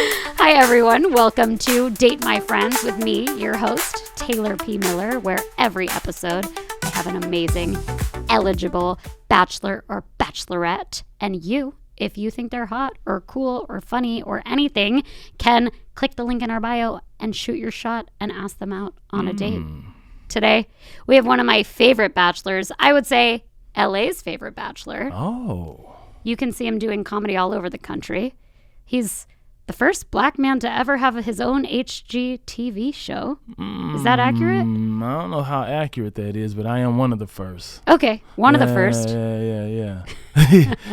Hi, everyone. Welcome to Date My Friends with me, your host, Taylor P. Miller, where every episode I have an amazing, eligible bachelor or bachelorette. And you, if you think they're hot or cool or funny or anything, can click the link in our bio and shoot your shot and ask them out on a date. Today, we have one of my favorite bachelors. I would say LA's favorite bachelor. Oh. You can see him doing comedy all over the country. He's the first black man to ever have his own HGTV show. Is that accurate? I don't know how accurate that is, but I am one of the first. Okay, one of the first. Yeah.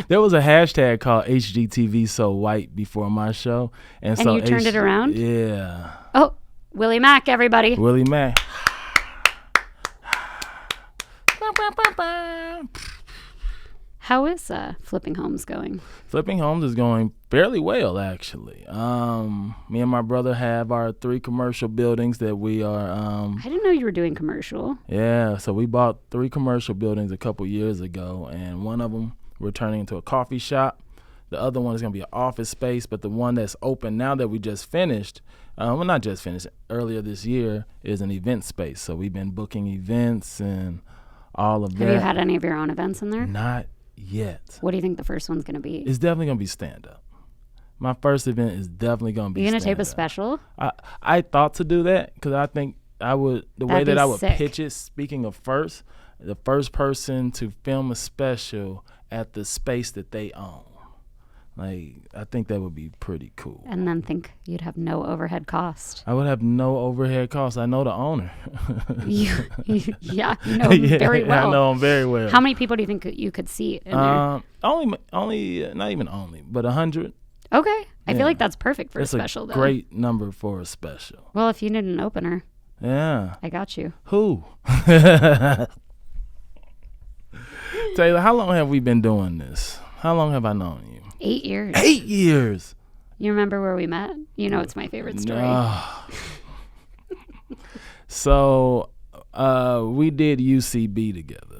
There was a hashtag called HGTV So White before my show. And so you turned it around? Yeah. Oh, Willie Macc, everybody. Willie Macc. How is Flipping Homes going? Flipping Homes is going fairly well, actually. Me and my brother have our 3 commercial buildings that we are... I didn't know you were doing commercial. Yeah, so we bought 3 commercial buildings a couple years ago, and one of them we're turning into a coffee shop. The other one is going to be an office space, but the one that's open now that we just finished, well, not just finished, earlier this year, is an event space. So we've been booking events and all of that. Have you had any of your own events in there? Not yet. What do you think the first one's going to be? It's definitely going to be stand-up. My first event is definitely going to be Are you going to stand-up. tape a special? I thought to do that because I think I would, way that I would sick. pitch it, speaking of first, the first person to film a special at the space that they own. Like, I think that would be pretty cool. And then think you'd have no overhead cost. I would have no overhead costs. I know the owner. Yeah, you know him very well. I know him very well. How many people do you think you could seat in there? Only, not even only, but 100. Okay. I Yeah. feel like that's perfect for It's a special, though. Great number for a special. Well, if you need an opener, Yeah. I got you. Who? Taylor, how long have we been doing this? How long have I known you? 8 years. 8 years. You remember where we met? You know it's my favorite story. So, we did UCB together.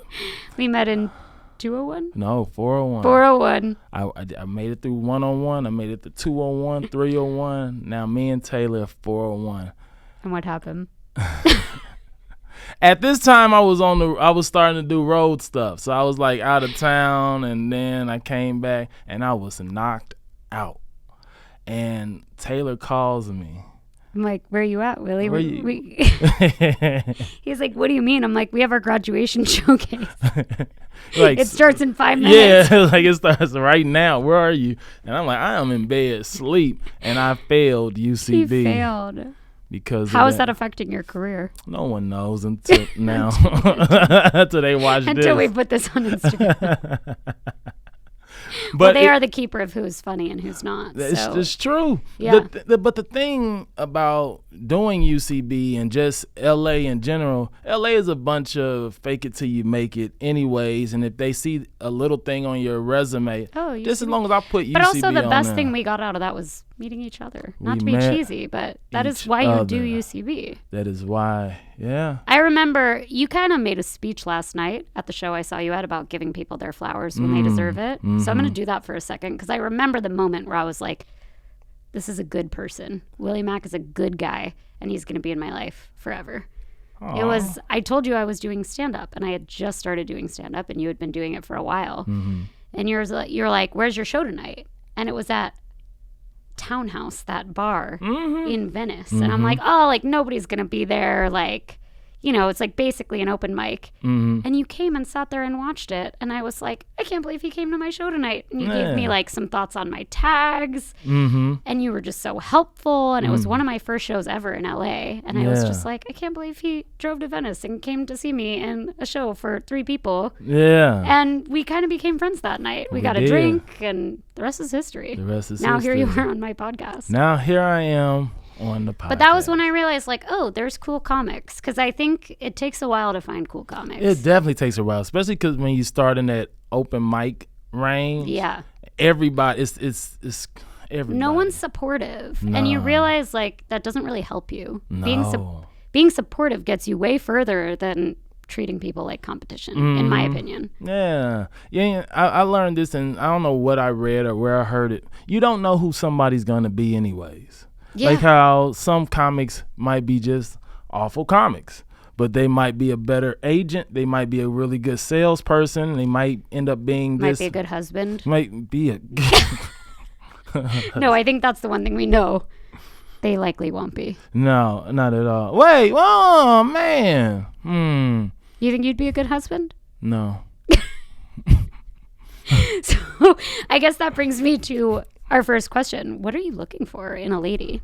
We met in 201? No, 401. 401. I made it through 101. I made it to 201, 301. Now me and Taylor are 401. And what happened? At this time, I was starting to do road stuff. So I was like out of town, and then I came back, and I was knocked out. And Taylor calls me. I'm like, where are you at, Willie? Where you? He's like, what do you mean? I'm like, we have our graduation showcase. Like, it starts in 5 minutes. Yeah, like it starts right now. Where are you? And I'm like, I am in bed, sleep, and I failed UCB. He failed. Because how is that affecting your career? No one knows until now. Until they watch this. Until we put this on Instagram. But well, they are the keeper of who's funny and who's not. It's true. Yeah. But the thing about doing UCB and just LA in general, LA is a bunch of fake it till you make it anyways. And if they see a little thing on your resume, just as long as I put UCB on. But also the best there. thing we got out of that was meeting each other. Not We to be met cheesy, but that is each why you other. do UCB. That is why, yeah. I remember you kind of made a speech last night at the show I saw you at about giving people their flowers when they deserve it. So I'm going to do that for a second because I remember the moment where I was like, this is a good person. Willie Macc is a good guy, and he's going to be in my life forever. Aww. I told you I was doing stand-up, and I had just started doing stand-up, and you had been doing it for a while. And you're like, where's your show tonight? And it was at Townhouse, that bar in Venice. And I'm like, oh, like nobody's gonna be there, like, you know, it's like basically an open mic. And you came and sat there and watched it, and I was like, I can't believe he came to my show tonight. And you gave me like some thoughts on my tags, and you were just so helpful, and it was one of my first shows ever in LA, and I was just like, I can't believe he drove to Venice and came to see me in a show for 3 people. And we kind of became friends that night. We got a drink, and the rest is history. Now here you are on my podcast. Now here I am on the podcast. But that was when I realized, like, oh, there's cool comics. Because I think it takes a while to find cool comics. It definitely takes a while, especially because when you start in that open mic range, everybody, it's everybody. No one's supportive. No. And you realize, like, that doesn't really help you. No. Being supportive gets you way further than treating people like competition, in my opinion. Yeah. I learned this, and I don't know what I read or where I heard it. You don't know who somebody's going to be anyways. Yeah. Like how some comics might be just awful comics, but they might be a better agent. They might be a really good salesperson. They might end up being Might be a good husband. Might be a... No, I think that's the one thing we know. They likely won't be. No, not at all. Wait, oh, man. You think you'd be a good husband? No. So I guess that brings me to our first question. What are you looking for in a lady?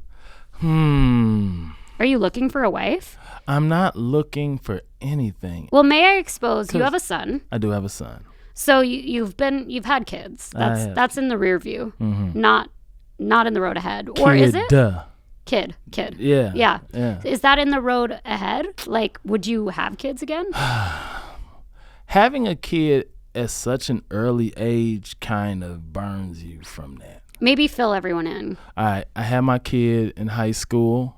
Are you looking for a wife? I'm not looking for anything. Well, may I expose, you have a son. I do have a son. So you've had kids. That's in the rear view, not in the road ahead. Or is it? Kid. Yeah. Is that in the road ahead? Like, would you have kids again? Having a kid at such an early age kind of burns you from that. Maybe fill everyone in. I had my kid in high school.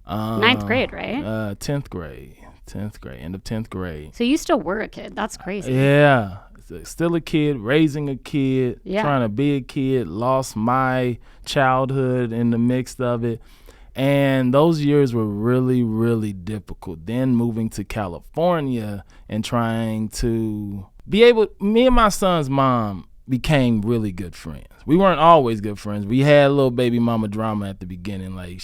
9th grade, right? 10th grade, end of 10th grade. So you still were a kid. That's crazy. Yeah. Still a kid, raising a kid, trying to be a kid, lost my childhood in the mix of it. And those years were really, really difficult. Then moving to California and trying to me and my son's mom became really good friends. We weren't always good friends. We had a little baby mama drama at the beginning. Like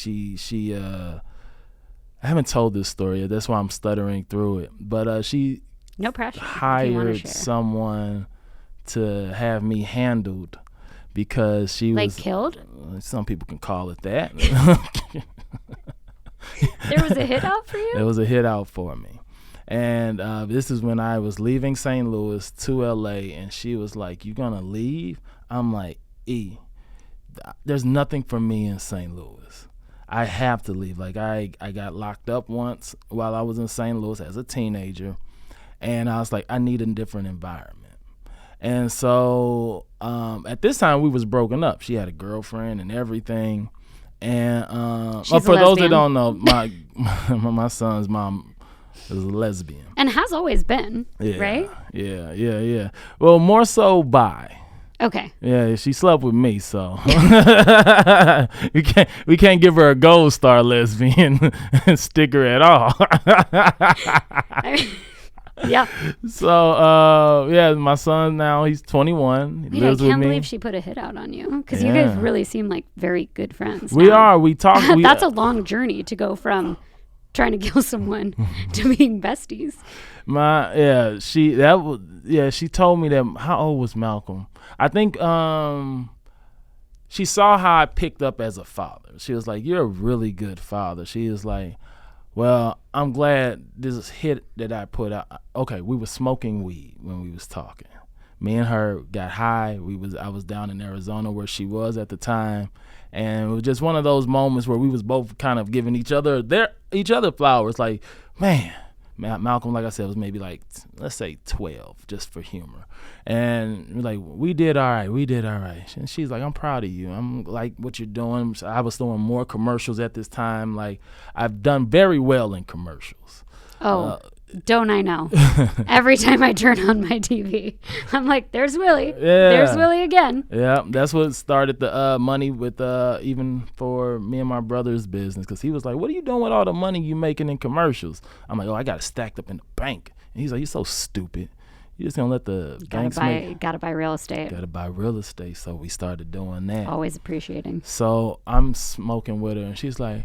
I haven't told this story yet. That's why I'm stuttering through it. But she no pressure. Hired someone to have me handled because she was killed. Some people can call it that. There was a hit out for you? There was a hit out for me. And this is when I was leaving St. Louis to LA, and she was like, "You gonna leave?" I'm like, there's nothing for me in St. Louis. I have to leave. Like I got locked up once while I was in St. Louis as a teenager. And I was like, I need a different environment. And so at this time, we was broken up. She had a girlfriend and everything. And for those that don't know, my son's mom is a lesbian. And has always been, right? Yeah. Well, more so bi. Okay. Yeah, she slept with me, so we can't give her a gold star lesbian sticker at all. Yeah. So, my son now, he's 21. He lives with me. I can't believe she put a hit out on you because you guys really seem like very good friends. We are. We talk. That's a long journey to go from trying to kill someone to being besties. She told me that. How old was Malcolm? I think she saw how I picked up as a father. She was like, "You're a really good father." She was like, "Well, I'm glad this hit that I put out." Okay, we were smoking weed when we was talking. Me and her got high. I was down in Arizona where she was at the time, and it was just one of those moments where we was both kind of giving each other flowers. Like, man, Malcolm, like I said, was maybe like, let's say 12, just for humor. And we're like, we did all right. And she's like, I'm proud of you. I'm like what you're doing. So I was doing more commercials at this time. Like, I've done very well in commercials. Don't I know? Every time I turn on my TV, I'm like, there's Willie. Yeah. There's Willie again. Yeah, that's what started the money with even for me and my brother's business, because he was like, what are you doing with all the money you making in commercials? I'm like, I got it stacked up in the bank. And he's like, you're so stupid. You're just going to let the banks Gotta buy real estate. Gotta buy real estate. So we started doing that. Always appreciating. So I'm smoking with her, and she's like,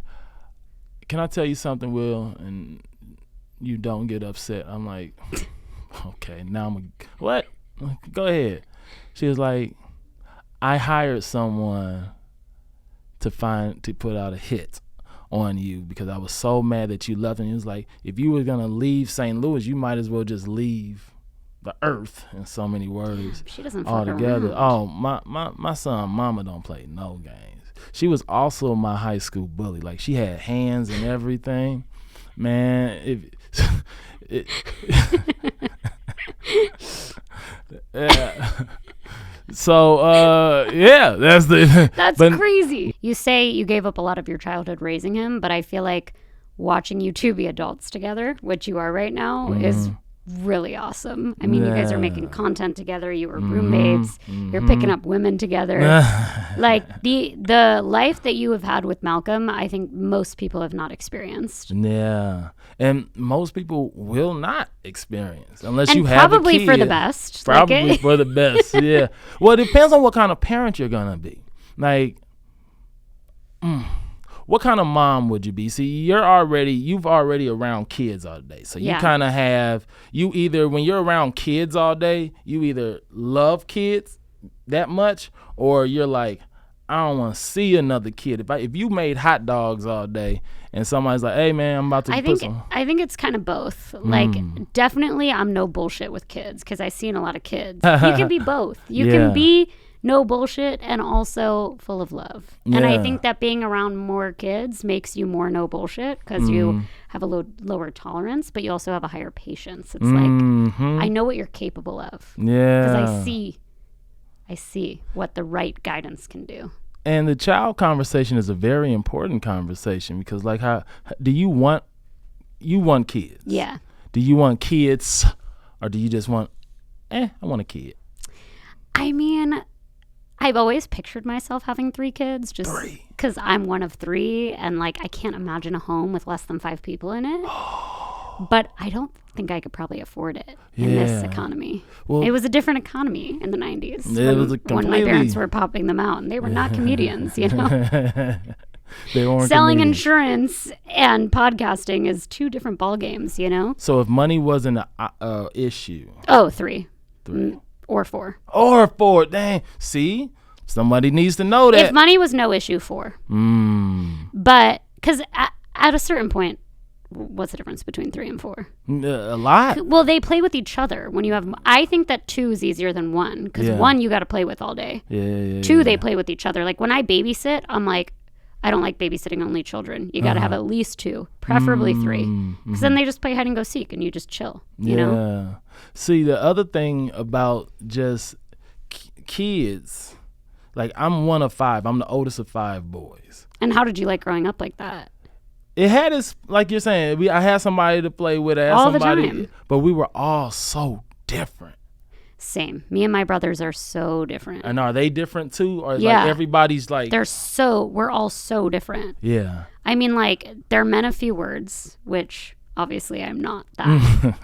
can I tell you something, Will? And you don't get upset. I'm like, okay, now what? Go ahead. She was like, I hired someone to put out a hit on you because I was so mad that you left. And he was like, if you were gonna leave St. Louis, you might as well just leave the earth, in so many words. She doesn't all fuck together. around. Oh, my son, mama don't play no games. She was also my high school bully. Like, she had hands and everything. Man, yeah. So that's crazy. You say you gave up a lot of your childhood raising him, but I feel like watching you two be adults together, which you are right now, is really awesome. I mean, you guys are making content together. You were roommates. You're picking up women together. Like the life that you have had with Malcolm, I think most people have not experienced. Yeah. And most people will not experience unless you have a kid. Probably for the best. Probably for the best, yeah. Well, it depends on what kind of parent you're going to be. Like, what kind of mom would you be? See, you've already around kids all day. So you kind of have, when you're around kids all day, you either love kids that much or you're like, I don't want to see another kid. If you made hot dogs all day and somebody's like, hey, man, I'm about to put some. I think it's kind of both. Like, definitely I'm no bullshit with kids because I've seen a lot of kids. You can be both. You can be no bullshit and also full of love. And I think that being around more kids makes you more no bullshit because you have a lower tolerance, but you also have a higher patience. It's like, I know what you're capable of. Yeah. Because I see what the right guidance can do. And the child conversation is a very important conversation because, like, how do you want kids? Yeah. Do you want kids or do you just want, I want a kid? I mean, I've always pictured myself having 3 kids just because I'm one of 3 and, like, I can't imagine a home with less than 5 people in it. But I don't think I could probably afford it in this economy. Well, it was a different economy in the 90s when my parents were popping them out. And they were not comedians, you know? They weren't Selling comedians. Insurance and podcasting is 2 different ball games, you know? So if money wasn't an issue. Oh, 3. Or 4. Or 4. Dang. See? Somebody needs to know that. If money was no issue, 4. But, because at a certain point, what's the difference between 3 and 4? A lot. Well, they play with each other. When you have, I think that 2 is easier than 1 because 1 you got to play with all day. 2 they play with each other. Like when I babysit, I'm like, I don't like babysitting only children. You got to have at least 2, preferably 3, because then they just play hide and go seek and you just chill. You know. See, the other thing about just kids, like I'm one of 5. I'm the oldest of 5 boys. And how did you like growing up like that? It had its, like you're saying, I had somebody to play with. All the time. But we were all so different. Same. Me and my brothers are so different. And are they different too? Or like everybody's like... We're all so different. Yeah. I mean, like, they're men of few words, which obviously I'm not that.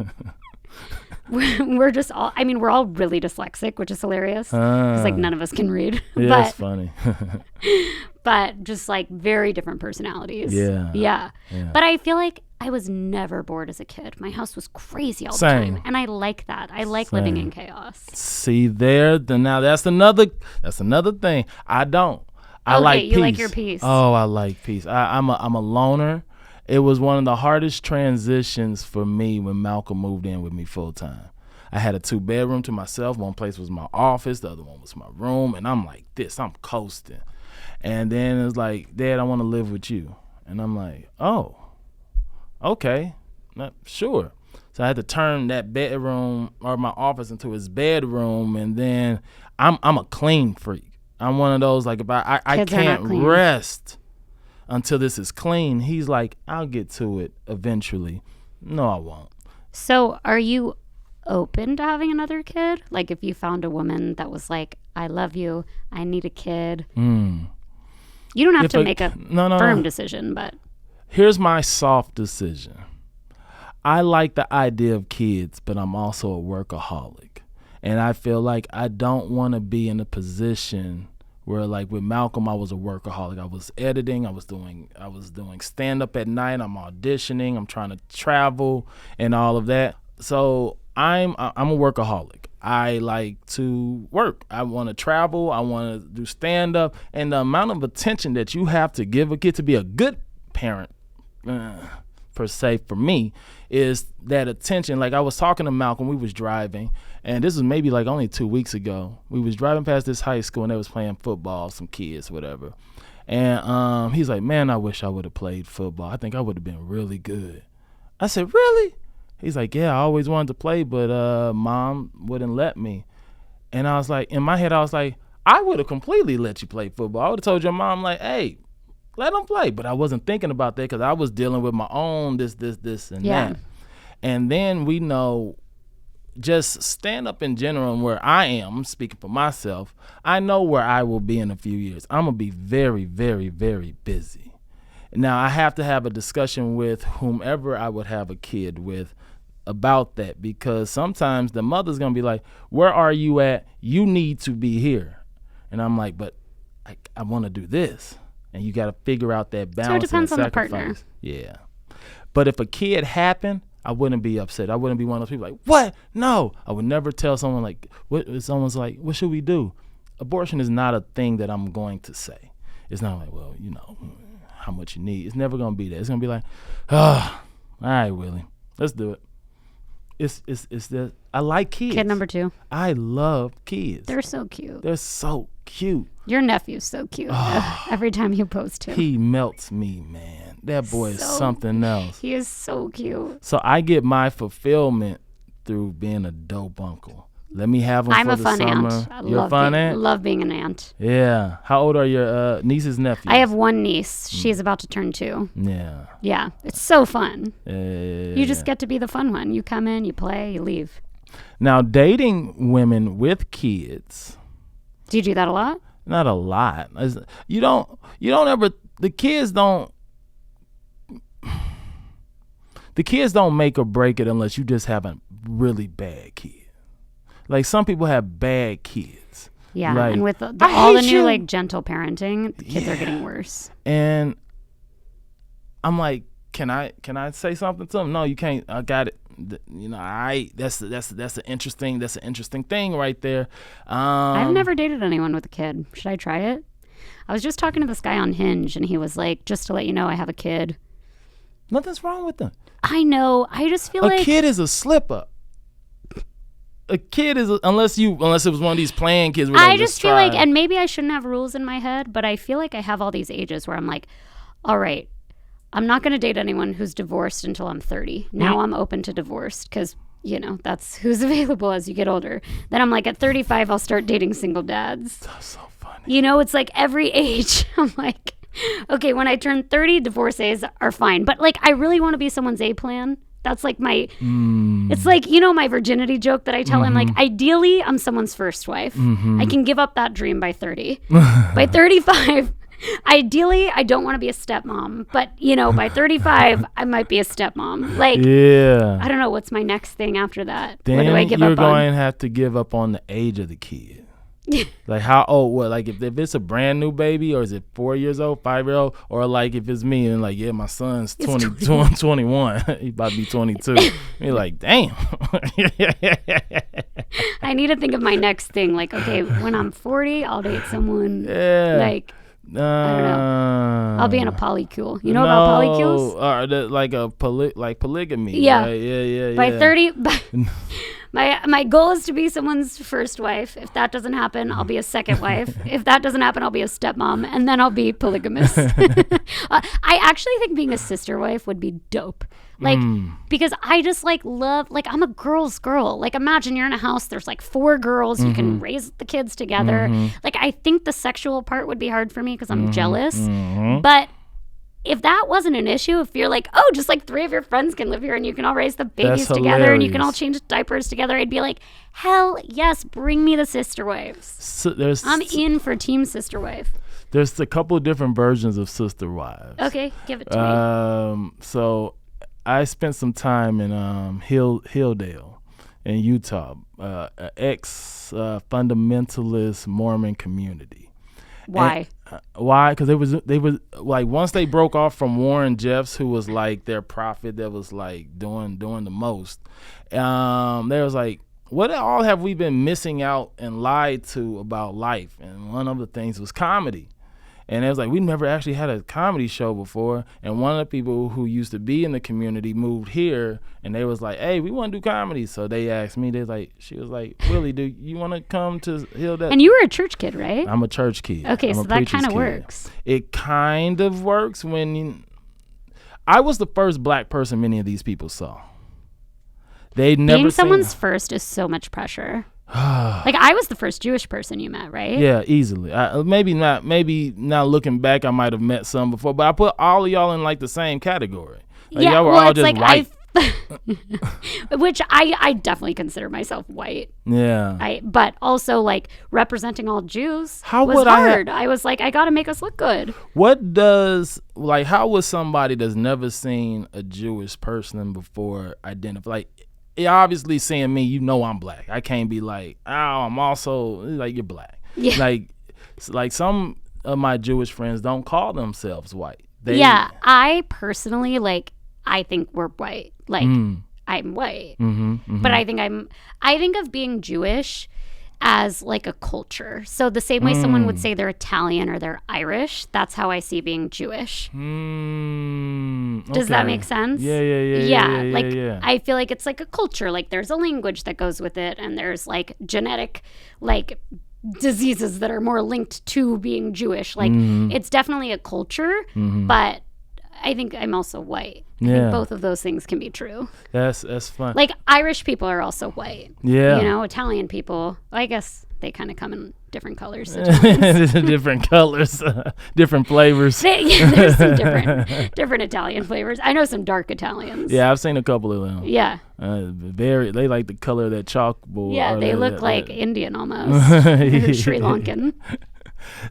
We're just all, I mean, we're all really dyslexic, which is hilarious. Because, like, none of us can read. Yeah, that's funny. But just, like, very different personalities. Yeah. But I feel like I was never bored as a kid. My house was crazy all the time. And I like that. I like living in chaos. See, now that's another thing. I don't. I like peace. You like your peace. Oh, I like peace. I'm a loner. It was one of the hardest transitions for me when Malcolm moved in with me full time. I had a 2-bedroom to myself. One place was my office. The other one was my room. And I'm like this. I'm coasting. And then it's like, Dad, I want to live with you. And I'm like, oh, okay, sure. So I had to turn that bedroom or my office into his bedroom. And then I'm a clean freak. I'm one of those, like, if I can't rest until this is clean. He's like, I'll get to it eventually. No, I won't. So are you open to having another kid? Like if you found a woman that was like, I love you, I need a kid. You don't have to make a firm decision, but. Here's my soft decision. I like the idea of kids, but I'm also a workaholic. And I feel like I don't want to be in a position where, like with Malcolm, I was a workaholic. I was editing, I was doing stand up at night, I'm auditioning, I'm trying to travel and all of that. So I'm a workaholic. I like to work. I want to travel, I want to do stand up, and the amount of attention that you have to give a kid to be a good parent per se for me is that attention. Like I was talking to Malcolm, we was driving, and this was maybe like only 2 weeks ago. We was driving past this high school and they was playing football, some kids, whatever. And he's like, man, I wish I would have played football. I think I would have been really good. I said, really? He's like, yeah, I always wanted to play, but Mom wouldn't let me. And I was like, in my head, I was like, I would have completely let you play football. I would have told your mom, like, hey, let him play. But I wasn't thinking about that because I was dealing with my own this, and that. And then we know just stand up in general and where I am, I'm speaking for myself, I know where I will be in a few years. I'm going to be very, very, very busy. Now, I have to have a discussion with whomever I would have a kid with about that, because sometimes the mother's going to be like, where are you at? You need to be here. And I'm like, but I want to do this. And you got to figure out that balance. So it depends and on sacrifice. the partner. Yeah. But if a kid happened, I wouldn't be upset. I wouldn't be one of those people like, what? No. I would never tell someone like, what? Someone's like, what should we do? Abortion is not a thing that I'm going to say. It's not like, well, how much you need. It's never going to be that. It's going to be like, all right, Willie, let's do it. It's that I like kids. Kid number 2. I love kids. They're so cute. They're so cute. Your nephew's so cute. Every time you post him. He melts me, man. That boy is something else. He is so cute. So I get my fulfillment through being a dope uncle. Let me have him for the summer. I'm a fun aunt. You're a fun aunt? Love being an aunt. Yeah. How old are your nieces, nephews? I have one niece. She's about to turn 2. Yeah. Yeah. It's so fun. Yeah. You just get to be the fun one. You come in, you play, you leave. Now, dating women with kids. Do you do that a lot? Not a lot. You don't ever, the kids don't make or break it unless you just have a really bad kid. Like, some people have bad kids. Yeah, like, and with all the new like gentle parenting, the kids are getting worse. And I'm like, can I say something to them? No, you can't. I got it. That's an interesting thing right there. I've never dated anyone with a kid. Should I try it? I was just talking to this guy on Hinge, and he was like, just to let you know, I have a kid. Nothing's wrong with them. I know. I just feel like a kid is a slip up. A kid is unless it was one of these playing kids. Where I just feel like, and maybe I shouldn't have rules in my head, but I feel like I have all these ages where I'm like, all right, I'm not going to date anyone who's divorced until I'm 30. Now I'm open to divorced because, that's who's available as you get older. Then I'm like, at 35, I'll start dating single dads. That's so funny. It's like every age. I'm like, okay, when I turn 30, divorces are fine. But like, I really want to be someone's A plan. That's like my, it's like, my virginity joke that I tell him, like, ideally, I'm someone's first wife. I can give up that dream by 30. By 35, ideally, I don't want to be a stepmom. But, by 35, I might be a stepmom. Like, yeah. I don't know. What's my next thing after that? Then what do I give up on? You're going to have to give up on the age of the kid. Like, how old? What? Like, if it's a brand new baby, or is it 4 years old, 5-year-old, or like if it's me and like, yeah, my son's 21, he about to be 22. You're like, damn. I need to think of my next thing. Like, okay, when I'm 40, I'll date someone. Yeah. Like, I don't know. I'll be in a polycule. You know about polycules? Like polygamy. Yeah. Right? Yeah. By 30. My goal is to be someone's first wife. If that doesn't happen, I'll be a second wife. If that doesn't happen, I'll be a stepmom, and then I'll be polygamous. I actually think being a sister wife would be dope. Like, because I just love, I'm a girl's girl. Like, imagine you're in a house, there's 4 girls, you can raise the kids together. Like, I think the sexual part would be hard for me because I'm jealous. But if that wasn't an issue, if you're like, oh, just 3 of your friends can live here and you can all raise the babies together and you can all change diapers together, I'd be like, hell yes, bring me the sister wives. So I'm in for team sister wife. There's a couple of different versions of sister wives. Okay, give it to me. So I spent some time in Hilldale in Utah, ex-fundamentalist Mormon community. Why? Why? Because they was like, once they broke off from Warren Jeffs, who was like their prophet that was like doing the most. They was like, what all have we been missing out and lied to about life? And one of the things was comedy. And it was like, we never actually had a comedy show before. And one of the people who used to be in the community moved here, and they was like, hey, we want to do comedy. So they asked me, she was like, Willie, do you want to come to Hilldale? And you were a church kid, right? I'm a church kid. Okay, so that kind of works. It kind of works I was the first black person many of these people saw. They'd never Being someone's first is so much pressure. I was the first Jewish person you met, right? Yeah, easily. Maybe not looking back, I might have met some before, but I put all of y'all in the same category. Y'all were all just white. Which I definitely consider myself white. Yeah. But also like representing all Jews How was would hard. I was like, I got to make us look good. What does, like, how would somebody that's never seen a Jewish person before identify? Like, obviously seeing me, I'm black. I can't be like, oh, I'm also, like, you're black. Yeah. Like some of my Jewish friends don't call themselves white. I personally, like, I think we're white. Like, I'm white. But I think of being Jewish as like a culture. So the same way someone would say they're Italian or they're Irish, that's how I see being Jewish. Does that make sense? Yeah. I feel like it's like a culture. Like there's a language that goes with it, and there's like genetic like diseases that are more linked to being Jewish. Like it's definitely a culture, but I think I'm also white. I think both of those things can be true. That's fun. Like Irish people are also white. Yeah. Italian people, I guess they kind of come in different colors. Different colors, different flavors. There's some different Italian flavors. I know some dark Italians. Yeah, I've seen a couple of them. Yeah. They like the color of that chalkboard. Yeah, they look like Indian almost. Sri Lankan.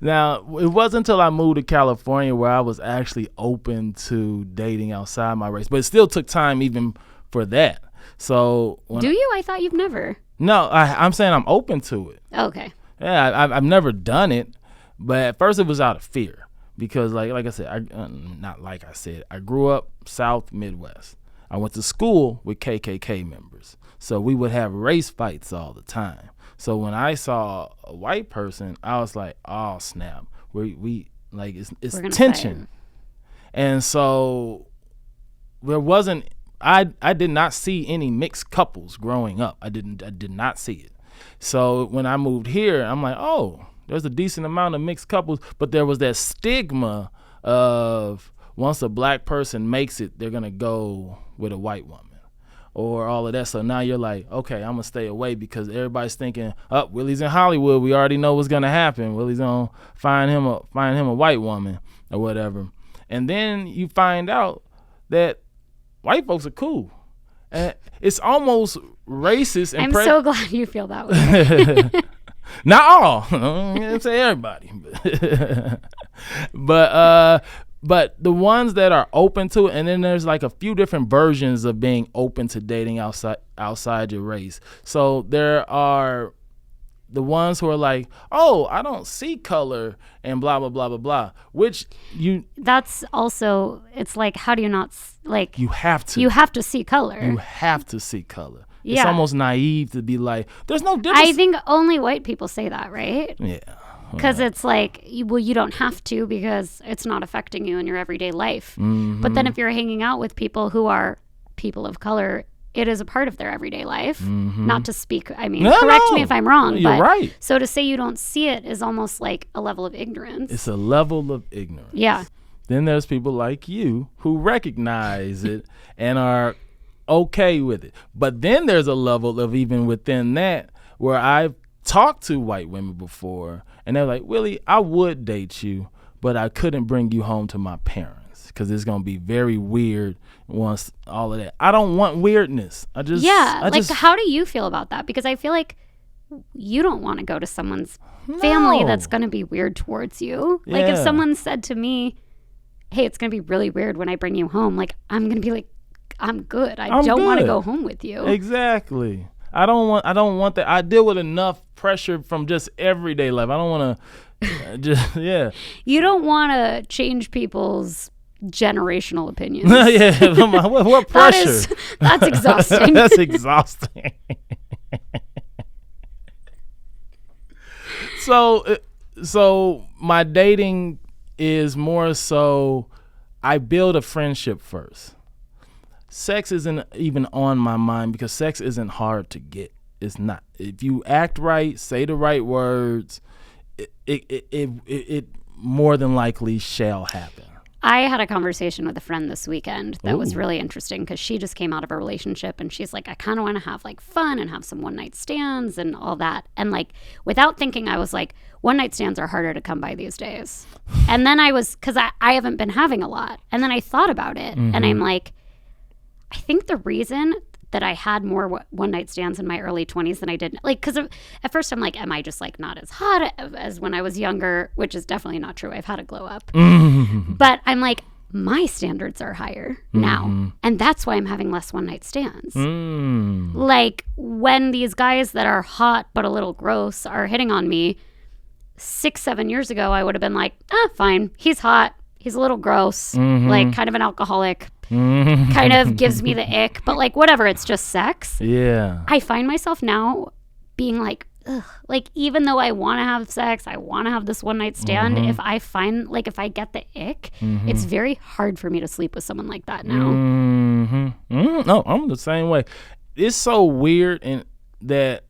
Now, it wasn't until I moved to California where I was actually open to dating outside my race, but it still took time even for that. So, do you? I thought you've never. No, I'm saying I'm open to it. Okay. Yeah, I've never done it, but at first it was out of fear because, like I said, I grew up South Midwest. I went to school with KKK members, so we would have race fights all the time. So when I saw a white person, I was like, "Oh snap! We like it's tension." Fight. And so there wasn't. I did not see any mixed couples growing up. I did not see it. So when I moved here, I'm like, "Oh, there's a decent amount of mixed couples," but there was that stigma of once a black person makes it, they're gonna go with a white woman. Or all of that. So now you're like, okay, I'm gonna stay away because everybody's thinking, oh, Willie's in Hollywood. We already know what's gonna happen. Willie's gonna find him a white woman or whatever. And then you find out that white folks are cool. And it's almost racist. I'm so glad you feel that way. Not all. I didn't say everybody. But the ones that are open to it, and then there's like a few different versions of being open to dating outside your race. So there are the ones who are like, oh, I don't see color and blah, blah, blah, blah, blah, which that's also, it's like, how do you not, like. You have to. You have to see color. You have to see color. Yeah. It's almost naive to be like, there's no difference. I think only white people say that, right? Yeah. Because it's like, well, you don't have to because it's not affecting you in your everyday life. But then if you're hanging out with people who are people of color, it is a part of their everyday life. Not to speak, correct me if I'm wrong. You're right. So to say you don't see it is almost like a level of ignorance. It's a level of ignorance. Yeah. Then there's people like you who recognize it and are okay with it. But then there's a level of even within that where I've talked to white women before and they're like, Willie, I would date you, but I couldn't bring you home to my parents because it's going to be very weird once all of that. I don't want weirdness. How do you feel about that? Because I feel like you don't want to go to someone's family that's going to be weird towards you. Yeah. Like if someone said to me, hey, it's going to be really weird when I bring you home, like I'm going to be like, I'm good. I don't want to go home with you. Exactly. I don't want that. I deal with enough pressure from just everyday life. I don't want to You don't want to change people's generational opinions. What pressure? That's exhausting. That's exhausting. So my dating is more so I build a friendship first. Sex isn't even on my mind because sex isn't hard to get. It's not. If you act right, say the right words, it more than likely shall happen. I had a conversation with a friend this weekend that was really interesting because she just came out of a relationship and she's like, I kind of want to have like fun and have some one night stands and all that. And like without thinking, I was like, one night stands are harder to come by these days. And then because I haven't been having a lot. And then I thought about it and I'm like, I think the reason that I had more one night stands in my early 20s than I did, like, because at first I'm like, am I just like not as hot as when I was younger, which is definitely not true. I've had a glow up. But I'm like, my standards are higher now. And that's why I'm having less one night stands. Like when these guys that are hot but a little gross are hitting on me 6-7 years ago, I would have been like, fine. He's hot. He's a little gross, like kind of an alcoholic, kind of gives me the ick, but like whatever, it's just sex. Yeah. I find myself now being like, ugh, like even though I want to have sex, I want to have this one night stand, if I find, like if I get the ick, it's very hard for me to sleep with someone like that now. No, I'm the same way. It's so weird and that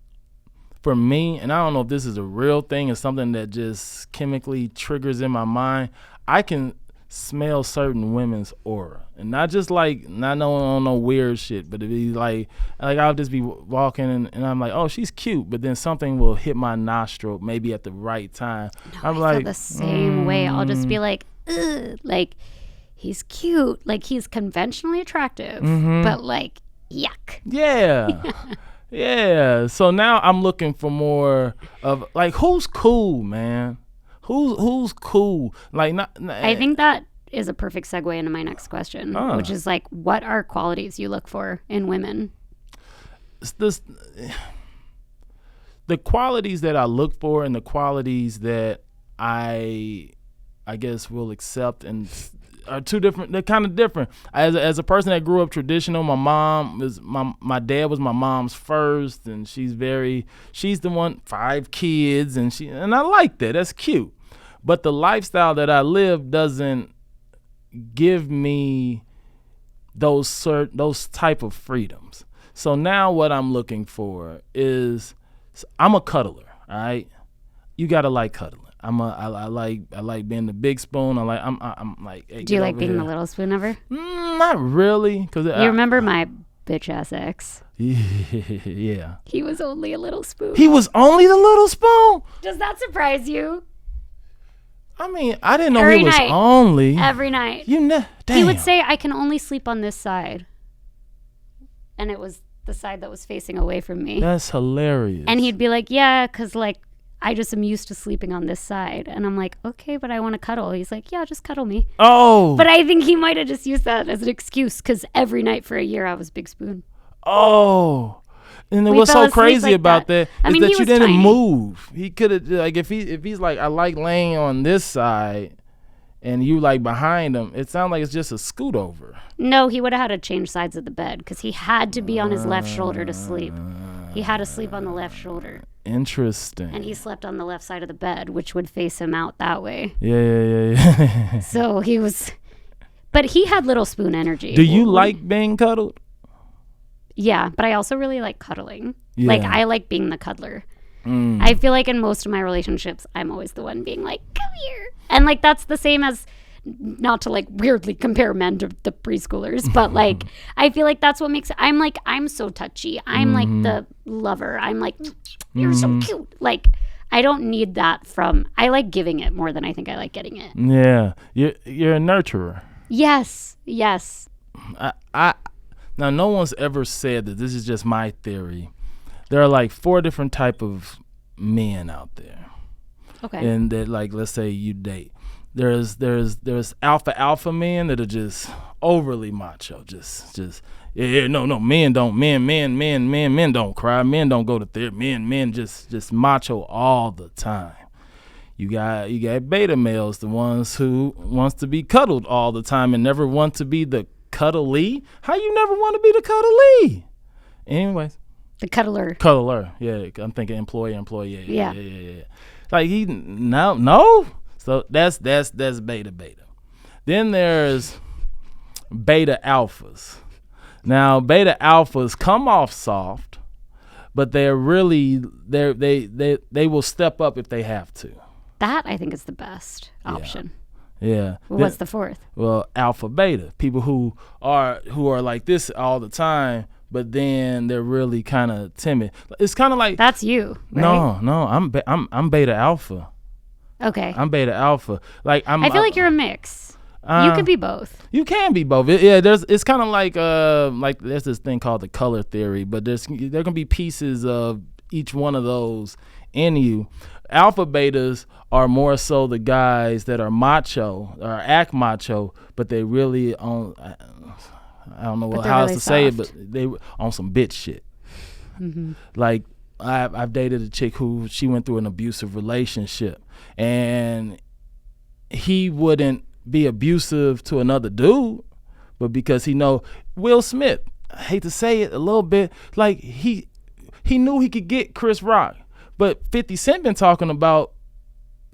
for me, and I don't know if this is a real thing, it's something that just chemically triggers in my mind. I can smell certain women's aura, and not just like not on no weird shit, but it'd be like I'll just be walking and I'm like, oh, she's cute, but then something will hit my nostril maybe at the right time. No, I'm I like feel the same way. I'll just be like, ugh, like he's cute, like he's conventionally attractive, but like yuck. Yeah. Yeah. So now I'm looking for more of like who's cool, man. Who's cool? Like not. I think that is a perfect segue into my next question, which is like, what are qualities you look for in women? The qualities that I look for and the qualities that I guess will accept and are two different. They're kind of different. As a person that grew up traditional, my dad was my mom's first, and she's the one, 5 kids, and I like that. That's cute. But the lifestyle that I live doesn't give me those type of freedoms. So now what I'm looking for is, I'm a cuddler, all right? You gotta like cuddling. I like being the big spoon. I'm like. Hey, do you like being the little spoon ever? Not really, cause you remember my bitch ass ex? Yeah. He was only a little spoon. He was only the little spoon. Does that surprise you? I mean, I didn't know he was only. Every night. Damn. He would say, I can only sleep on this side. And it was the side that was facing away from me. That's hilarious. And he'd be like, yeah, because like, I just am used to sleeping on this side. And I'm like, okay, but I want to cuddle. He's like, yeah, just cuddle me. Oh. But I think he might have just used that as an excuse because every night for a year I was big spoon. Oh. And what's so crazy like about that is that you didn't move. He could have, like, if he's like, I like laying on this side, and you like behind him, it sounds like it's just a scoot over. No, he would have had to change sides of the bed because he had to be on his left shoulder to sleep. He had to sleep on the left shoulder. Interesting. And he slept on the left side of the bed, which would face him out that way. Yeah. So he was, but he had little spoon energy. Do you like being cuddled? Yeah, but I also really like cuddling. Yeah. Like, I like being the cuddler. I feel like in most of my relationships, I'm always the one being like, come here. And, like, that's the same as, not to, like, weirdly compare men to the preschoolers, but, like, I feel like that's what makes, I'm so touchy. I'm, like, the lover. I'm like, you're so cute. Like, I don't need that I like giving it more than I think I like getting it. Yeah. You're a nurturer. Yes. Now, no one's ever said that. This is just my theory. There are like 4 different type of men out there. Okay. And that, like, let's say you date. There's alpha men that are just overly macho. Men don't cry. Men don't go to therapy. Men just macho all the time. You got beta males, the ones who wants to be cuddled all the time and never want to be the cuddly. How you never want to be the cuddly? Anyways, the cuddler. Yeah, I'm thinking employee. Yeah. Like no. So that's beta. Then there's beta alphas. Now beta alphas come off soft, but they will step up if they have to. That I think is the best option. Yeah. What's the 4th? Well, alpha beta, people who are like this all the time, but then they're really kind of timid. It's kind of like that's you. Right? No, I'm beta alpha. Okay. I'm beta alpha. Like I feel like you're a mix. You could be both. You can be both. It's kind of like there's this thing called the color theory, but there can be pieces of each one of those in you. Alpha betas are more so the guys that are macho or act macho, but they really on. I don't know how else to say it, but they on some bitch shit. Mm-hmm. Like I've dated a chick who she went through an abusive relationship, and he wouldn't be abusive to another dude, but because he know Will Smith, I hate to say it a little bit, like he knew he could get Chris Rock, but 50 Cent been talking about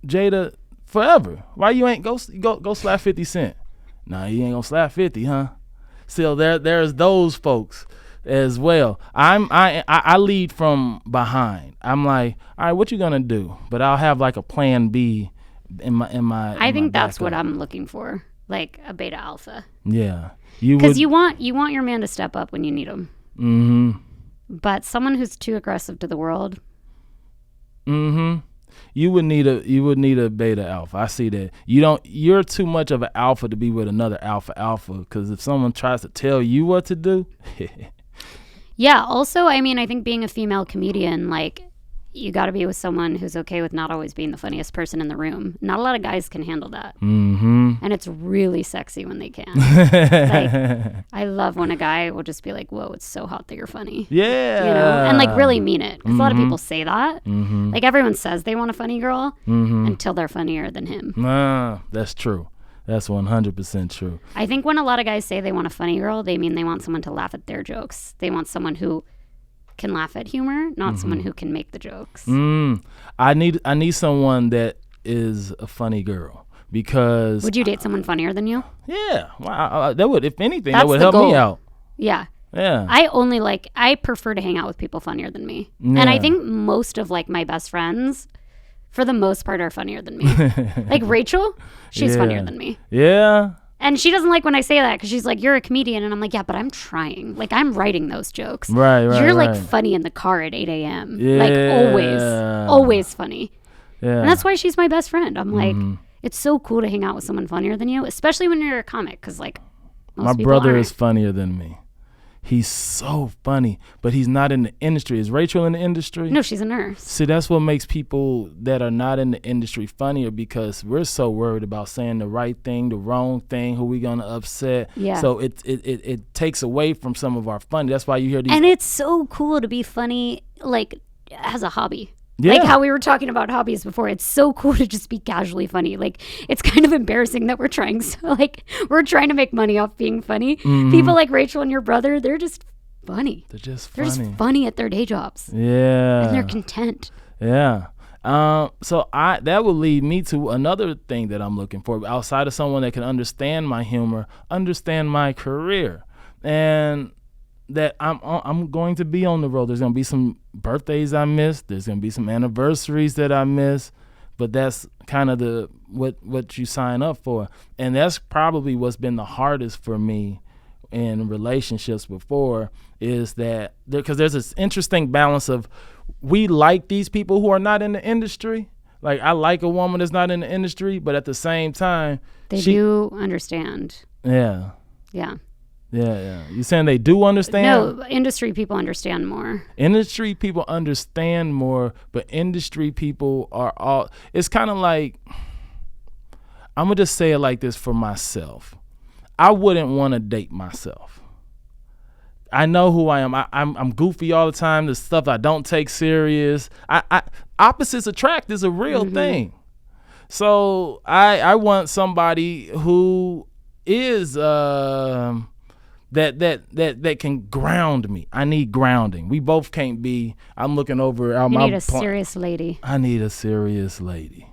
Jada forever. Why you ain't go slap 50 Cent? Nah, you ain't gonna slap 50, huh? Still, there's those folks as well. I lead from behind. I'm like, all right, what you gonna do? But I'll have like a plan B in my. I think that's what I'm looking for, like a beta alpha. Yeah, because you want your man to step up when you need him. Mm-hmm. But someone who's too aggressive to the world. Mm-hmm. You would need a beta alpha. I see that. You're too much of an alpha to be with another alpha because if someone tries to tell you what to do. Yeah. Also, I mean, I think being a female comedian, like, you got to be with someone who's okay with not always being the funniest person in the room. Not a lot of guys can handle that. Mm-hmm. And it's really sexy when they can. Like, I love when a guy will just be like, whoa, it's so hot that you're funny. Yeah. You know? And like really mean it. Because a lot of people say that. Mm-hmm. Like everyone says they want a funny girl until they're funnier than him. That's true. That's 100% true. I think when a lot of guys say they want a funny girl, they mean they want someone to laugh at their jokes. They want someone who can laugh at humor, not someone who can make the jokes. I need someone that is a funny girl because. Would you date someone funnier than you? Yeah, that would. If anything, that would help me out. Yeah. Yeah. I prefer to hang out with people funnier than me, and I think most of like my best friends, for the most part, are funnier than me. Like Rachel, she's funnier than me. Yeah. And she doesn't like when I say that because she's like, you're a comedian. And I'm like, yeah, but I'm trying. Like, I'm writing those jokes. Right. You're like funny in the car at 8 a.m. Yeah. Like always funny. Yeah. And that's why she's my best friend. I'm like, it's so cool to hang out with someone funnier than you, especially when you're a comic. Because like, my brother is funnier than me. He's so funny, but he's not in the industry. Is Rachel in the industry? No, she's a nurse. See, that's what makes people that are not in the industry funnier because we're so worried about saying the right thing, the wrong thing, who we gonna upset. Yeah. So it takes away from some of our funny. That's why you hear these. And it's so cool to be funny, like as a hobby. Yeah. Like how we were talking about hobbies before. It's so cool to just be casually funny. Like it's kind of embarrassing that we're trying to make money off being funny. Mm-hmm. People like Rachel and your brother, they're just funny. They're just funny at their day jobs. Yeah. And they're content. Yeah. So that will lead me to another thing that I'm looking for outside of someone that can understand my humor, understand my career, and that I'm going to be on the road. There's going to be some birthdays I miss. There's going to be some anniversaries that I miss. But that's kind of what you sign up for. And that's probably what's been the hardest for me in relationships before is that because there's this interesting balance of we like these people who are not in the industry. Like I like a woman that's not in the industry, but at the same time they do understand. Yeah. Yeah. Yeah. You saying they do understand? No, industry people understand more. Industry people understand more, but industry people are all. It's kind of like, I'm gonna just say it like this for myself. I wouldn't want to date myself. I know who I am. I'm goofy all the time. The stuff I don't take serious. Opposites attract is a real thing. So I want somebody who is that can ground me. I need grounding. We both can't be. I'm looking over. You need a serious lady. I need a serious lady,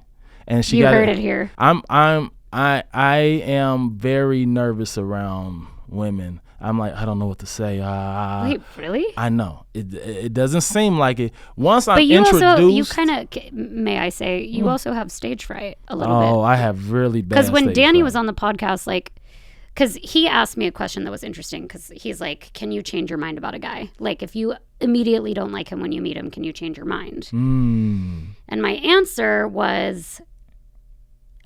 and you heard it here. I am very nervous around women. I'm like, I don't know what to say. Wait, really? I know. It doesn't seem like it. Once I'm introduced. But you kind of, may I say, you also have stage fright a little bit. Oh, I have really bad because when Danny fright. was on the podcast, like, because he asked me a question that was interesting because he's like, can you change your mind about a guy? Like, if you immediately don't like him when you meet him, can you change your mind? And my answer was,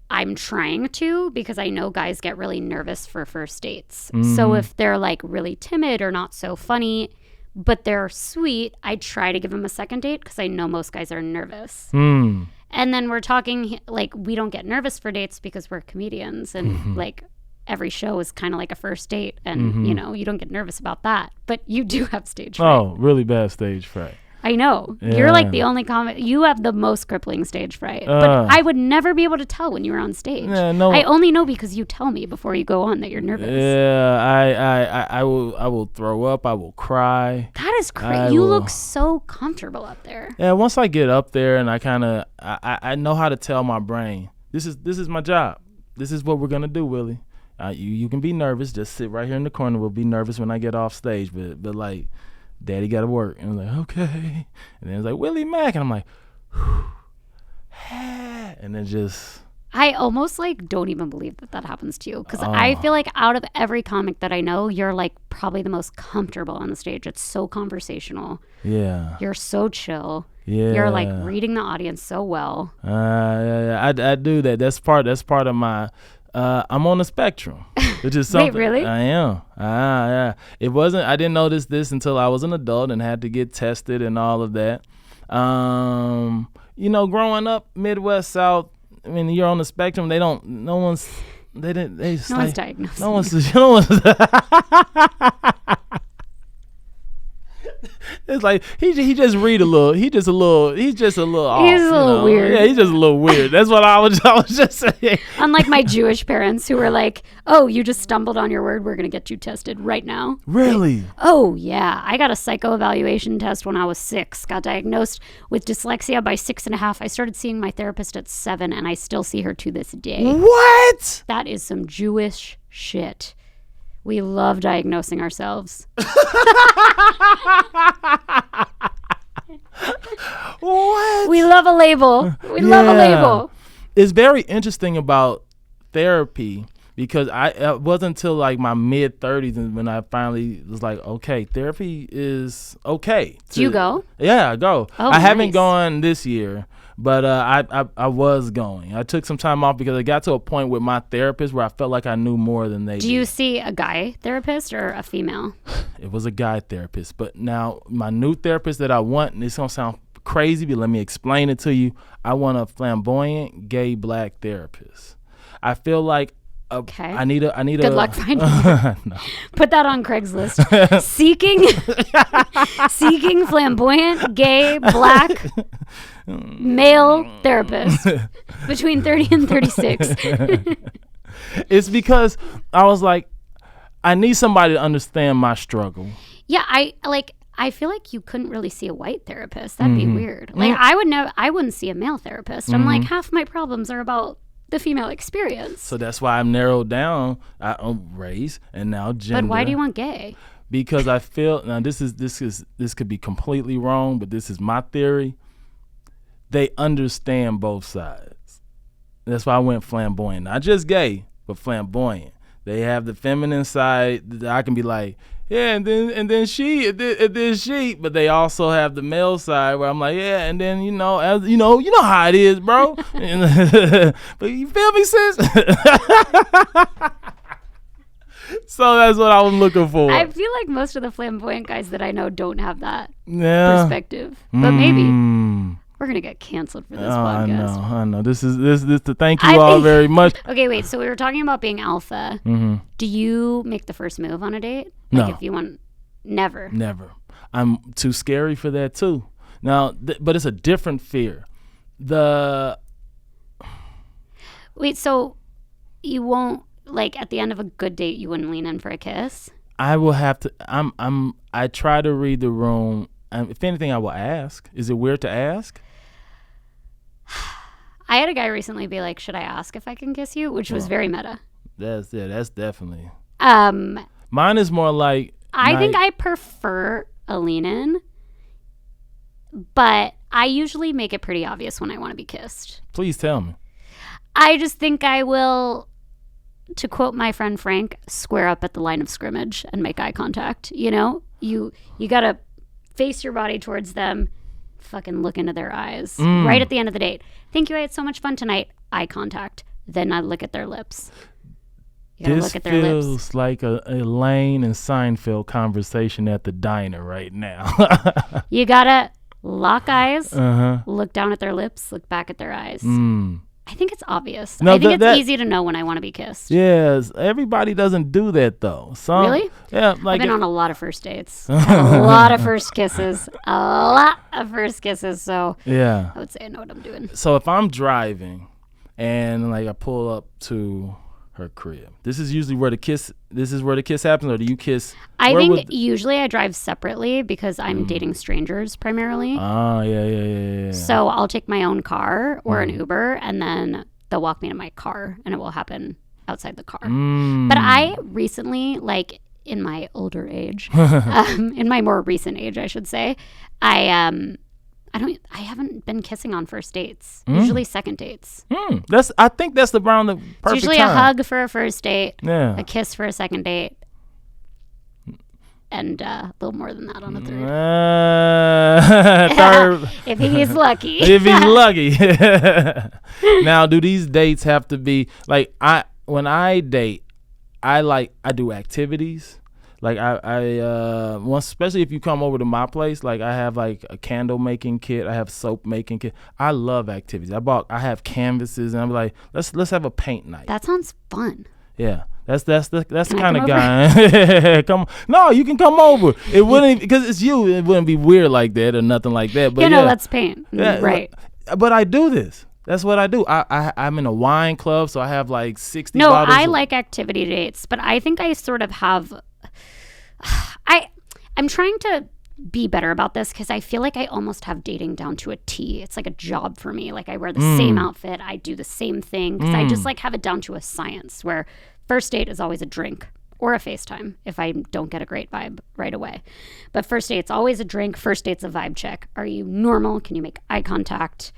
I'm trying to, because I know guys get really nervous for first dates. So if they're like really timid or not so funny, but they're sweet, I try to give them a second date because I know most guys are nervous. And then we're talking, like, we don't get nervous for dates because we're comedians, and like every show is kind of like a first date, and you know, you don't get nervous about that, but you do have stage fright. Oh, really bad stage fright. I know. Yeah. You're like the only comic. You have the most crippling stage fright. But I would never be able to tell when you were on stage. No. I only know because you tell me before you go on that you're nervous. Yeah, I will throw up. I will cry. That is crazy. You look so comfortable up there. Yeah, once I get up there and I know how to tell my brain, this is my job. This is what we're gonna do, Willie. You can be nervous. Just sit right here in the corner. We'll be nervous when I get off stage, but like, Daddy got to work. And I'm like, okay. And then it's like, Willie Macc. And I'm like, and then just. I almost like don't even believe that happens to you. Because I feel like out of every comic that I know, you're like probably the most comfortable on the stage. It's so conversational. Yeah. You're so chill. Yeah. You're like reading the audience so well. I do that. That's part of my. I'm on the spectrum, which is something. Wait, really? I am. Yeah. It wasn't. I didn't notice this until I was an adult and had to get tested and all of that. You know, growing up Midwest South, I mean, you're on the spectrum. No one's diagnosed. No one's. It's like he just read a little. He's just a little off. He's a little weird. Yeah, he's just a little weird. That's what I was just saying. Unlike my Jewish parents who were like, "Oh, you just stumbled on your word. We're gonna get you tested right now." Really? Oh yeah, I got a psychoevaluation test when I was 6. Got diagnosed with dyslexia by 6.5. I started seeing my therapist at 7, and I still see her to this day. What? That is some Jewish shit. We love diagnosing ourselves. What? We love a label. We love a label. It's very interesting about therapy because it wasn't until like my mid-30s when I finally was like, okay, therapy is okay. Do you go? Yeah, I go. Oh, I haven't gone this year. But I was going. I took some time off because I got to a point with my therapist where I felt like I knew more than they did. Do you see a guy therapist or a female? It was a guy therapist. But now my new therapist that I want, and it's going to sound crazy, but let me explain it to you. I want a flamboyant, gay, black therapist. I feel like okay. I need a Good luck finding no. Put that on Craigslist. seeking flamboyant, gay, black, male therapist between 30 and 36. It's because I was like, I need somebody to understand my struggle. Yeah, I feel like you couldn't really see a white therapist. That'd be weird. Like I wouldn't see a male therapist. I'm like, half my problems are about the female experience. So that's why I've narrowed down race and now gender. But why do you want gay? Because I feel now this could be completely wrong, but this is my theory. They understand both sides. That's why I went flamboyant. Not just gay, but flamboyant. They have the feminine side that I can be like, yeah, and then she, but they also have the male side where I'm like, yeah, and then you know how it is, bro. But you feel me, sis? So that's what I was looking for. I feel like most of the flamboyant guys that I know don't have that perspective, but maybe. We're going to get canceled for this podcast. I know. This to thank you all very much. Okay, wait. So we were talking about being alpha. Mm-hmm. Do you make the first move on a date? No. Like if you want, never. I'm too scary for that too. Now, but it's a different fear. Wait, so you won't, like at the end of a good date, you wouldn't lean in for a kiss? I will have to, I try to read the room. If anything, I will ask. Is it weird to ask? I had a guy recently be like, should I ask if I can kiss you? Which was very meta. That's definitely. Mine is more like. I think I prefer a lean in, but I usually make it pretty obvious when I want to be kissed. Please tell me. I just think I will, to quote my friend Frank, square up at the line of scrimmage and make eye contact. You know, you got to face your body towards them, fucking look into their eyes right at the end of the date. Thank you, I had so much fun tonight. Eye contact. then I look at their lips. You gotta This look at their lips. feels like a Elaine and Seinfeld conversation at the diner right now. You gotta lock eyes, Uh-huh. look down at their lips, look back at their eyes. Mm. I think it's obvious. No, I think that- it's easy to know when I want to be kissed. Yes, everybody doesn't do that though. Some, Really? Yeah, I've like been on a lot of first dates, a lot of first kisses, so yeah. I would say I know what I'm doing. So if I'm driving and like I pull up to her crib, this is usually where the kiss. This is where the kiss happens, or do you kiss? I where think would- usually I drive separately because I'm dating strangers primarily. Ah, yeah. So I'll take my own car or an Uber, and then they'll walk me to my car, and it will happen outside the car. Mm. But I recently, like in my older age, in my more recent age, I should say, I haven't been kissing on first dates. Usually second dates. I think that's around the perfect It's usually time. a hug for a first date, Yeah. a kiss for a second date, and a little more than that on a third. Third. If he's lucky. If he's lucky. Now, do these dates have to be like when I date, I do activities. Like once, especially if you come over to my place, like I have like a candle making kit, I have soap making kit. I love activities. I have canvases, and I'm like, let's have a paint night. That sounds fun. Yeah, that's the Can I kind of come guy. No, you can come over. It wouldn't because it's you. It wouldn't be weird like that or nothing like that. But yeah, let's paint. yeah, Right. But I do this. That's what I do. I'm in a wine club, so I have like 60 No, bottles. I like activity dates, but I think I sort of have. I'm trying to be better about this because I feel like I almost have dating down to a T. It's like a job for me. Like I wear the same outfit, I do the same thing because I just like have it down to a science where first date is always a drink or a FaceTime if I don't get a great vibe right away. But first date's always a drink. First date's a vibe check. Are you normal? Can you make eye contact?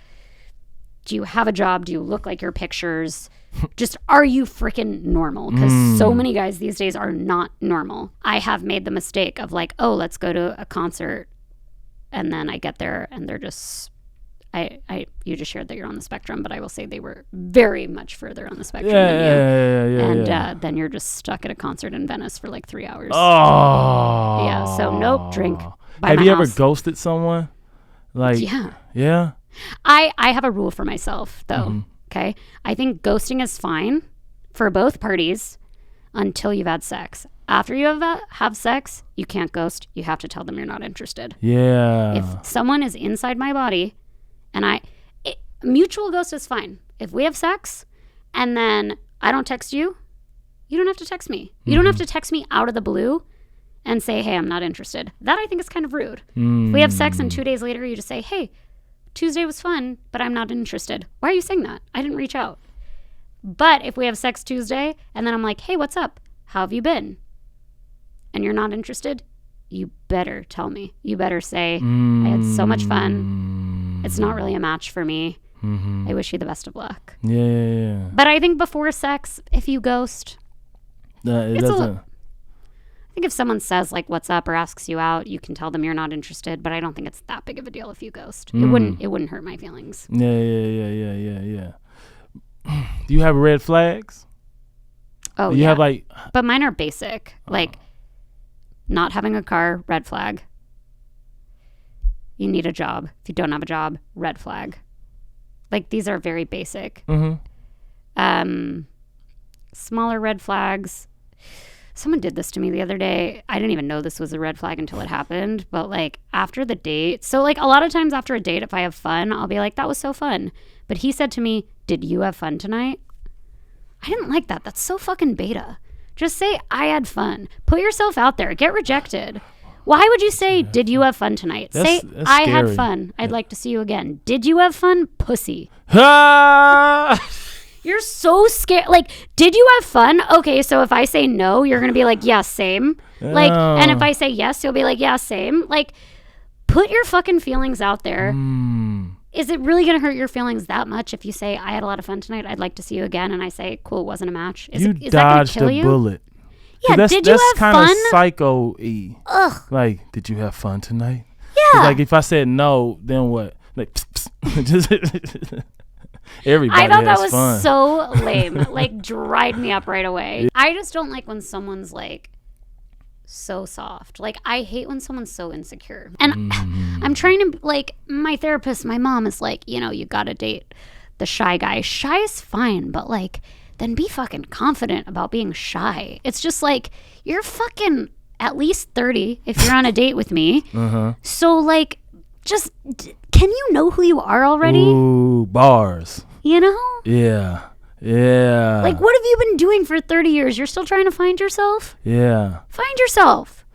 Do you have a job? Do you look like your pictures? Just are you freaking normal? Because so many guys these days are not normal. I have made the mistake of like, oh, let's go to a concert. And then I get there and they're just, you just shared that you're on the spectrum, but I will say they were very much further on the spectrum than you. And then you're just stuck at a concert in Venice for like 3 hours. Oh. Yeah, so nope, drink by Have my you house. ever ghosted someone? Like, Yeah. Yeah? I have a rule for myself, though. Okay. I think ghosting is fine for both parties until you've had sex. After you have sex, you can't ghost. You have to tell them you're not interested. Yeah. If someone is inside my body and mutual ghost is fine. If we have sex and then I don't text you, you don't have to text me. You don't have to text me out of the blue and say, hey, I'm not interested. That I think is kind of rude. If we have sex and 2 days later you just say, hey, Tuesday was fun, but I'm not interested. Why are you saying that? I didn't reach out. But if we have sex Tuesday and then I'm like, hey, what's up? How have you been? And you're not interested, you better tell me. You better say, I had so much fun. It's not really a match for me. I wish you the best of luck. Yeah. But I think before sex, if you ghost, It doesn't. I think if someone says like what's up or asks you out, you can tell them you're not interested, but I don't think it's that big of a deal if you ghost. It wouldn't hurt my feelings. Yeah. Do you have red flags? Oh, You yeah. have like But mine are basic. Like not having a car, red flag. You need a job. If you don't have a job, red flag. Like these are very basic. Smaller red flags. Someone did this to me the other day. I didn't even know this was a red flag until it happened. But like after the date, so like a lot of times after a date, if I have fun, I'll be like, that was so fun. But he said to me, did you have fun tonight? I didn't like that. That's so fucking beta. Just say, I had fun. Put yourself out there. Get rejected. Why would you say, did you have fun tonight? Say, that's I had scary. fun. I'd like to see you again. Did you have fun? Pussy. You're so scared. Like, did you have fun? Okay, so if I say no, you're going to be like, yeah, same. Like, and if I say yes, you'll be like, yeah, same. Like, put your fucking feelings out there. Is it really going to hurt your feelings that much if you say, I had a lot of fun tonight, I'd like to see you again, and I say, cool, it wasn't a match? Is you that going to dodged kill a you? bullet. Yeah, that's, did you that's have kind fun? of psycho-y. Ugh. Like, did you have fun tonight? Yeah. Like, if I said no, then what? Like, just Everybody I thought that has was fun. so lame. Like, dried me up right away. I just don't like when someone's like so soft. Like, I hate when someone's so insecure. And I'm trying to, like, my therapist, my mom is like, you gotta date the shy guy. Shy is fine, but like, then be fucking confident about being shy. It's just like, you're fucking at least 30 if you're on a date with me. So like, just, can you know who you are already? Ooh, bars. Yeah. Like, what have you been doing for 30 years? You're still trying to find yourself? Yeah. Find yourself.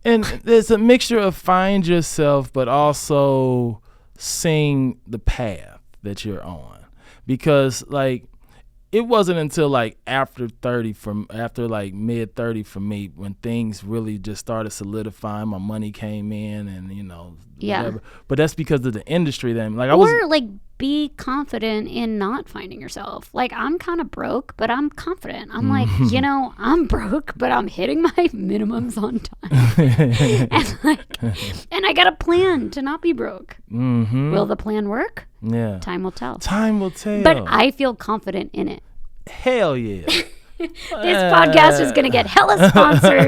And there's a mixture of find yourself, but also seeing the path that you're on. Because, like, it wasn't until, like, after mid 30 for me when things really just started solidifying. My money came in and, whatever. But that's because of the industry then. Like, like, be confident in not finding yourself. Like, I'm kind of broke, but I'm confident. I'm like, I'm broke, but I'm hitting my minimums on time. and I got a plan to not be broke. Will the plan work? Yeah. Time will tell. Time will tell. But I feel confident in it. Hell yeah. This podcast is going to get hella sponsors.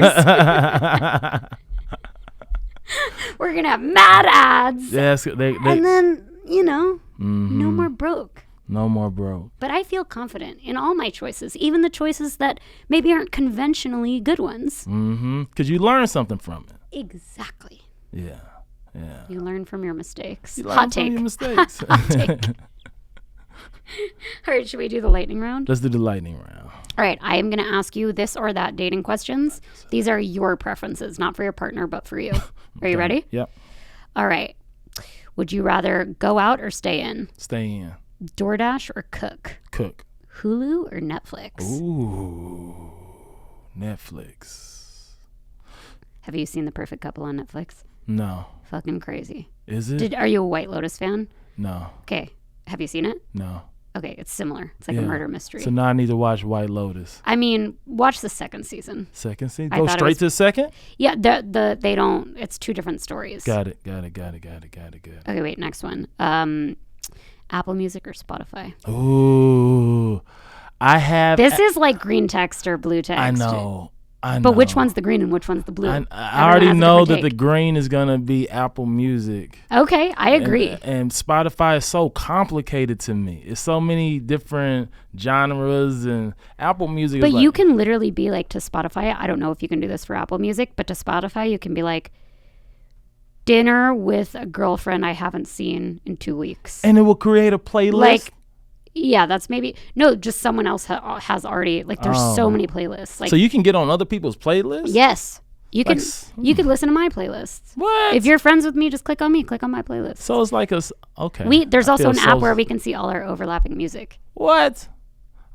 We're going to have mad ads. Yes, and then, no more broke. No more broke. But I feel confident in all my choices, even the choices that maybe aren't conventionally good ones. Because you learn something from it. Exactly. Yeah. You learn from your mistakes. Hot take. Your mistakes. Hot take. All right, should we do the lightning round? Let's do the lightning round. All right, I am going to ask you this or that dating questions. These are your preferences, not for your partner, but for you. Are you ready? Yep. All right. Would you rather go out or stay in? Stay in. DoorDash or cook? Cook. Hulu or Netflix? Ooh, Netflix. Have you seen The Perfect Couple on Netflix? No. Fucking crazy. Is it? Are you a White Lotus fan? No. Okay. Have you seen it? No. Okay, it's similar. It's like a murder mystery. So now I need to watch White Lotus. I mean, watch the second season. Second season? Go straight to the second? Yeah, they don't. It's two different stories. Got it. Good. Okay, wait, next one. Apple Music or Spotify? Ooh, I have. This is like green text or blue text. I know. But which one's the green and which one's the blue? I already know that the green is going to be Apple Music. Okay, I agree. And Spotify is so complicated to me. It's so many different genres, and Apple Music but is you can literally be like, to Spotify, I don't know if you can do this for Apple Music, but to Spotify, you can be like, dinner with a girlfriend I haven't seen in 2 weeks. And it will create a playlist? Like, yeah, that's maybe just someone else has already, like, there's so many playlists. Like, so you can get on other people's playlists? Yes. You can listen to my playlists. What? If you're friends with me, just click on me. Click on my playlist. So it's like okay. There's also an app where we can see all our overlapping music. What?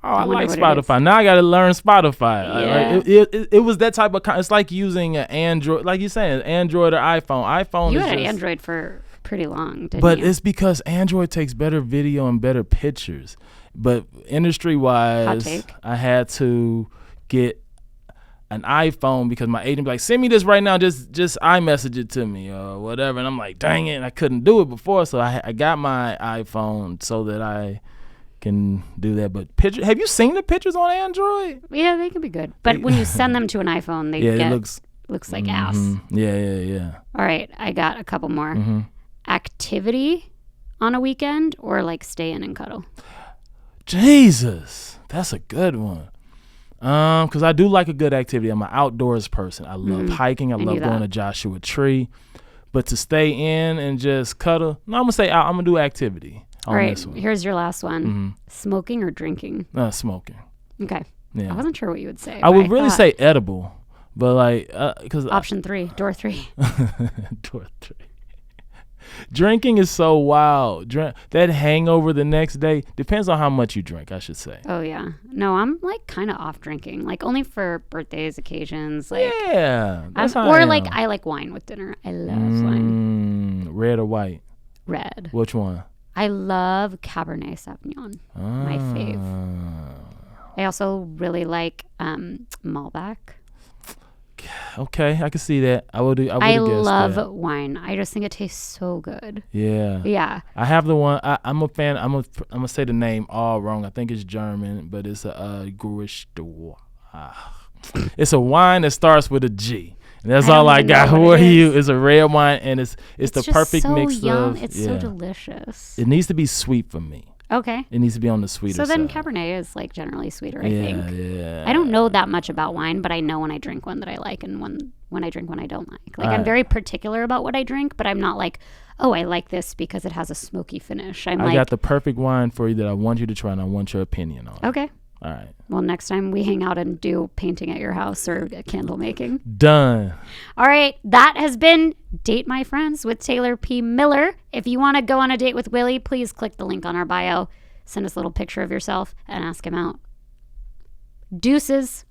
Oh, I like Spotify. Now I got to learn Spotify. Yeah. It was that type of. It's like using an Android, like you're saying, Android or iPhone. iPhone. You had an Android for pretty long, didn't you? But it's because Android takes better video and better pictures. But industry-wise, I had to get an iPhone because my agent be like, send me this right now, just iMessage it to me or whatever. And I'm like, dang it, I couldn't do it before. So I got my iPhone so that I can do that. But have you seen the pictures on Android? Yeah, they can be good. But when you send them to an iPhone, it looks like ass. Yeah. All right, I got a couple more. Activity on a weekend or like stay in and cuddle? Jesus, that's a good one. Because I do like a good activity. I'm an outdoors person. I love hiking. I love going to Joshua Tree. But to stay in and just cuddle, no, I'm going to say I'm going to do activity on this one. Here's your last one. Smoking or drinking? Smoking. Okay. Yeah. I wasn't sure what you would say. I would really say edible. But like, because option 3, door 3. Door 3. Drinking is so wild. That hangover the next day depends on how much you drink, I should say. Oh yeah. No, I'm like kind of off drinking, like only for birthdays, occasions, like yeah. I like wine with dinner. I love wine. Red or white? Red. Which one? I love Cabernet Sauvignon. My fave. I also really like Malbec. Okay, I can see that. I would guess love that. wine. I just think it tastes so good. Yeah. Yeah. I have the one. I'm a fan. I'm gonna say the name all wrong. I think it's German, but it's a Gerichte. It's a wine that starts with a G. And that's all I got for you. It's a red wine, and it's the perfect mix of. It's so delicious. It needs to be sweet for me. Okay. It needs to be on the sweeter side. So then Cabernet is like generally sweeter, I think. Yeah. I don't know that much about wine, but I know when I drink one that I like and when I drink one I don't like. Like I'm very particular about what I drink, but I'm not like, oh, I like this because it has a smoky finish. I got the perfect wine for you that I want you to try, and I want your opinion on. Okay. All right. Well, next time we hang out and do painting at your house or candle making. Done. All right. That has been Date My Friends with Taylor P. Miller. If you want to go on a date with Willie, please click the link on our bio. Send us a little picture of yourself and ask him out. Deuces.